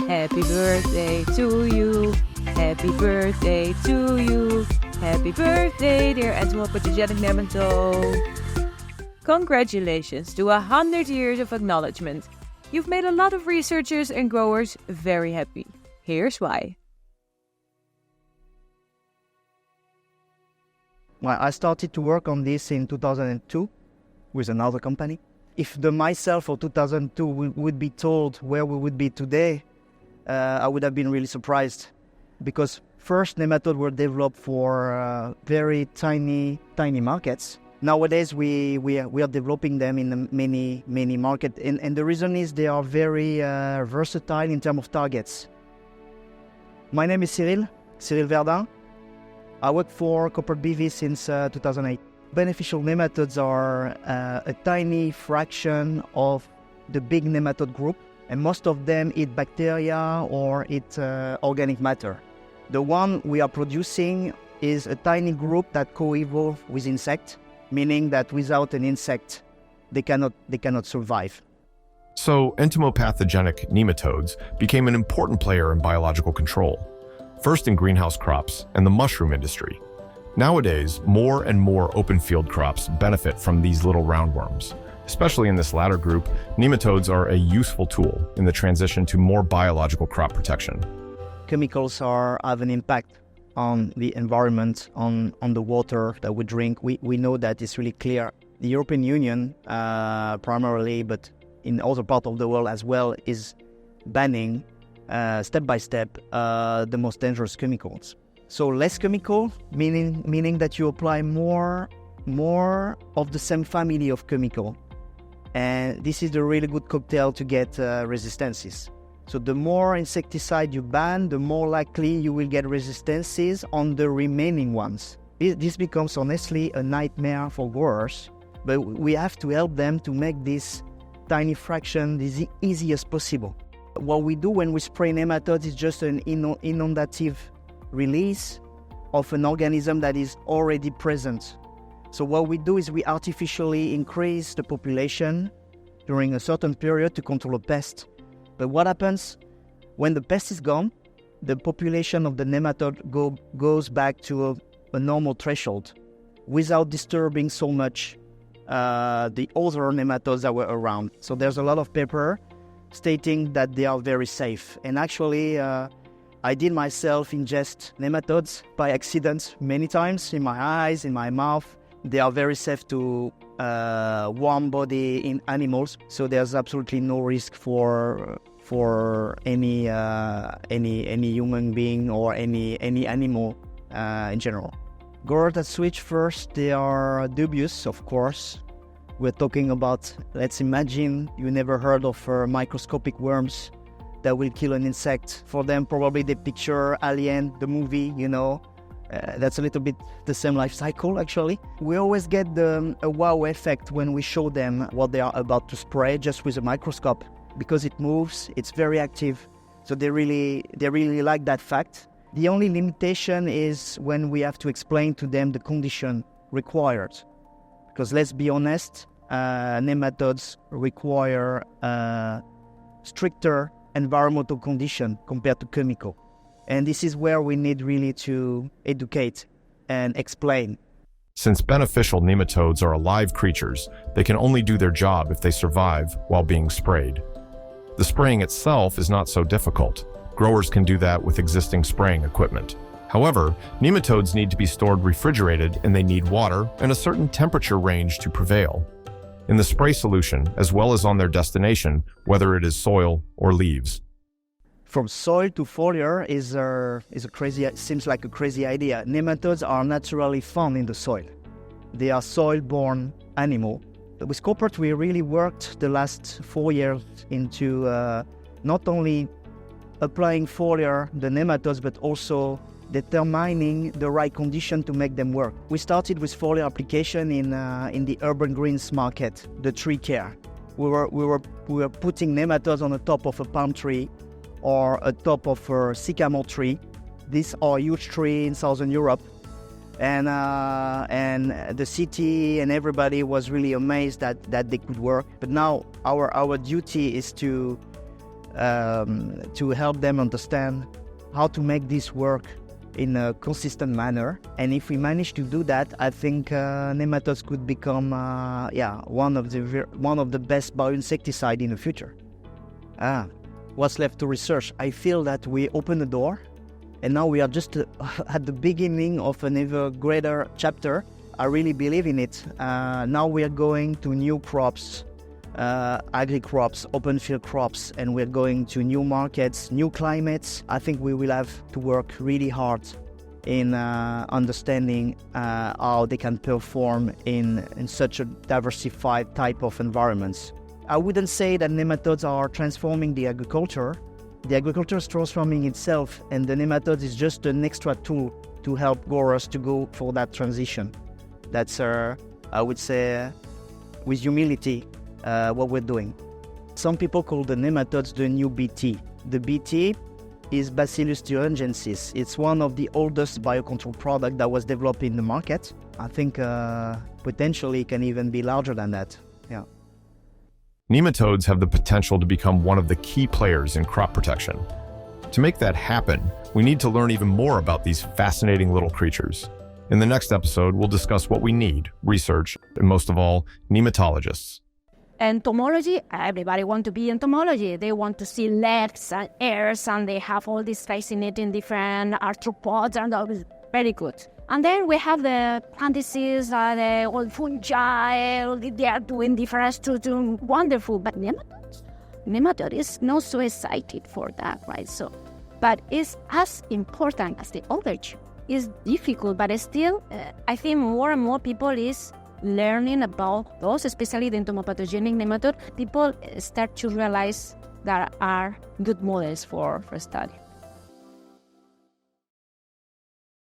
Happy birthday to you. Happy birthday to you. Happy birthday, dear entomopathogenic nematode. Congratulations to 100 years of acknowledgement. You've made a lot of researchers and growers very happy. Here's why. Well, I started to work on this in 2002 with another company. If myself of 2002 would be told where we would be today, I would have been really surprised. Because first, nematodes were developed for very tiny markets. Nowadays, we are developing them in many markets. And the reason is they are very versatile in terms of targets. My name is Cyrille Verdun. I work for Koppert BV since 2008. Beneficial nematodes are a tiny fraction of the big nematode group, and most of them eat bacteria or eat organic matter. The one we are producing is a tiny group that co-evolve with insects, meaning that without an insect, they cannot survive. So entomopathogenic nematodes became an important player in biological control, first in greenhouse crops and the mushroom industry. Nowadays, more and more open field crops benefit from these little roundworms. Especially in this latter group, nematodes are a useful tool in the transition to more biological crop protection. Chemicals have an impact on the environment, on the water that we drink. We know that it's really clear. The European Union, primarily, but in other parts of the world as well, is banning, step by step, the most dangerous chemicals. So less chemical, meaning that you apply more of the same family of chemical. And this is a really good cocktail to get resistances. So the more insecticide you ban, the more likely you will get resistances on the remaining ones. This becomes honestly a nightmare for growers, but we have to help them to make this tiny fraction as easy as possible. What we do when we spray nematodes is just an inundative release of an organism that is already present. So what we do is we artificially increase the population during a certain period to control a pest. But what happens when the pest is gone? The population of the nematode goes back to a normal threshold without disturbing so much the other nematodes that were around. So there's a lot of paper stating that they are very safe. And actually, I did myself ingest nematodes by accident many times in my eyes, in my mouth. They are very safe to warm body in animals, so there's absolutely no risk for any human being or any animal in general. Growers that switch first, they are dubious, of course. We're talking about, let's imagine you never heard of microscopic worms that will kill an insect. For them, probably they picture Alien, the movie, that's a little bit the same life cycle, actually. We always get a wow effect when we show them what they are about to spray just with a microscope, because it moves, it's very active. So they really like that fact. The only limitation is when we have to explain to them the condition required. Because let's be honest, nematodes require stricter environmental condition compared to chemical. And this is where we need really to educate and explain. Since beneficial nematodes are alive creatures, they can only do their job if they survive while being sprayed. The spraying itself is not so difficult. Growers can do that with existing spraying equipment. However, nematodes need to be stored refrigerated, and they need water and a certain temperature range to prevail. In the spray solution, as well as on their destination, whether it is soil or leaves. From soil to foliar seems like a crazy idea. Nematodes are naturally found in the soil. They are soil-borne animal. With Koppert, we really worked the last 4 years into not only applying foliar, the nematodes, but also determining the right condition to make them work. We started with foliar application in the urban greens market, the tree care. We were putting nematodes on the top of a palm tree or atop of a sycamore tree. These are huge trees in Southern Europe. And the city and everybody was really amazed that they could work. But now our duty is to to help them understand how to make this work in a consistent manner. And if we manage to do that, I think nematodes could become one of the best bioinsecticide in the future. What's left to research? I feel that we opened the door, and now we are just at the beginning of an ever greater chapter. I really believe in it. Now we are going to new crops, agri-crops, open field crops, and we're going to new markets, new climates. I think we will have to work really hard in understanding how they can perform in such a diversified type of environments. I wouldn't say that nematodes are transforming the agriculture. The agriculture is transforming itself, and the nematodes is just an extra tool to help growers to go for that transition. That's, I would say, with humility, what we're doing. Some people call the nematodes the new BT. The BT is Bacillus thuringiensis. It's one of the oldest biocontrol products that was developed in the market. I think potentially it can even be larger than that. Yeah. Nematodes have the potential to become one of the key players in crop protection. To make that happen, we need to learn even more about these fascinating little creatures. In the next episode, we'll discuss what we need, research, and most of all, nematologists. Entomology, everybody wants to be entomology. They want to see legs and hairs, and they have all these fascinating different arthropods, and that was very good. And then we have the plant disease, the old fungi, they are doing different stuff, doing wonderful. But nematode is not so excited for that, right? So, but it's as important as the other two. It's difficult, but still, I think more and more people is learning about those, especially the entomopathogenic nematode. People start to realize there are good models for study.